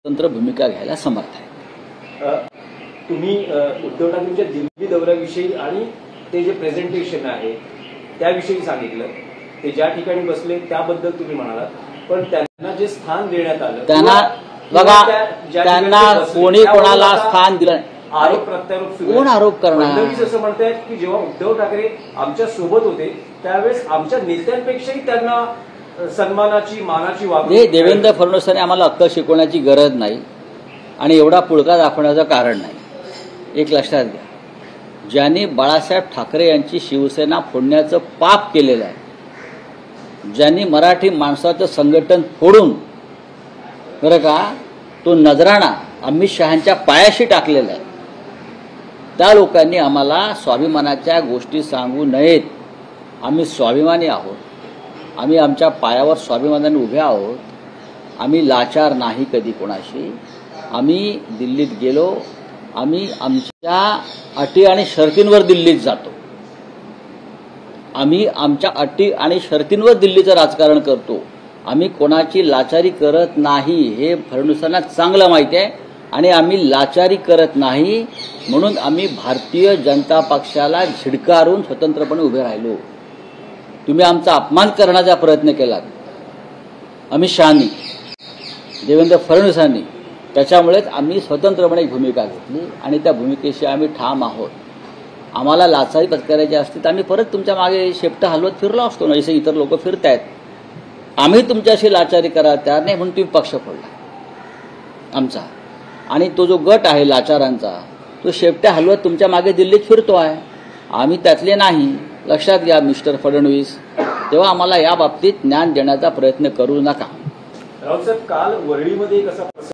स्वतंत्र भूमिका घ्यायला समर्थ आहे। तुम्ही उद्धव ठाकरेंच्या दिल्ली दौऱ्याविषयी आणि ते जे प्रेझेंटेशन आहे त्याविषयी सांगितलं, ते ज्या ठिकाणी बसले त्याबद्दल तुम्ही म्हणालात, पण त्यांना जे स्थान देण्यात आलं त्यांना बघा, त्यांना कोणी कोणाला स्थान दिलं, आरोप प्रत्यारोप सुरू, कोण आरोप करणार? फडणवीस असं म्हणतायत की जेव्हा उद्धव ठाकरे आमच्या सोबत होते त्यावेळेस आमच्या नेत्यांपेक्षाही त्यांना सन्मानाची मानाची वागणूक। देवेंद्र फडणवीसांनी आम्हाला अक्कल शिकवण्याची गरज नाही आणि एवढा पुळका दाखवण्याचं कारण नाही। एक लक्षात घ्या, ज्यांनी बाळासाहेब ठाकरे यांची शिवसेना फोडण्याचं पाप केलेलं आहे, ज्यांनी मराठी माणसाचं संघटन फोडून बरं का तो नजराणा अमित शहांच्या पायाशी टाकलेला आहे, त्या लोकांनी आम्हाला स्वाभिमानाच्या गोष्टी सांगू नयेत। आम्ही स्वाभिमानी आहोत, आम्ही आमच्या पायावर स्वाभिमानाने उभे आहोत, आम्ही लाचार नाही कधी कोणाशी। आम्ही दिल्लीत गेलो, आम्ही आमच्या अटी आणि शर्तींवर दिल्लीत जातो, आम्ही आमच्या अटी आणि शर्तींवर दिल्लीचं राजकारण करतो, आम्ही कोणाची लाचारी करत नाही हे फडणवीसांना चांगलं माहिती आहे आणि आम्ही लाचारी करत नाही म्हणून आम्ही भारतीय जनता पक्षाला झिडकारून स्वतंत्रपणे उभे राहिलो। तुम्ही आमचा अपमान करण्याचा प्रयत्न केलात अमित शहानी, देवेंद्र फडणवीसांनी, त्याच्यामुळेच आम्ही स्वतंत्रपणे एक भूमिका घेतली आणि त्या भूमिकेशी आम्ही ठाम आहोत। आम्हाला लाचारी पत्करायची असती तर आम्ही परत तुमच्या मागे शेपटं हलवत फिरलो असतो ना, जसे इतर लोक फिरतायत। आम्ही तुमच्याशी लाचारी करायला तयार नाही म्हणून तुम्ही पक्ष फोडला आमचा, आणि तो जो गट आहे लाचारांचा तो शेपट्या हलवत तुमच्या मागे दिल्लीत फिरतो आहे, आम्ही त्यातले नाही। लक्षात घ्या मिस्टर फडणवीस, तेव्हा आम्हाला या बाबतीत ज्ञान देण्याचा प्रयत्न करू नका। राऊत साहेब, काल वरळीमध्ये एक असा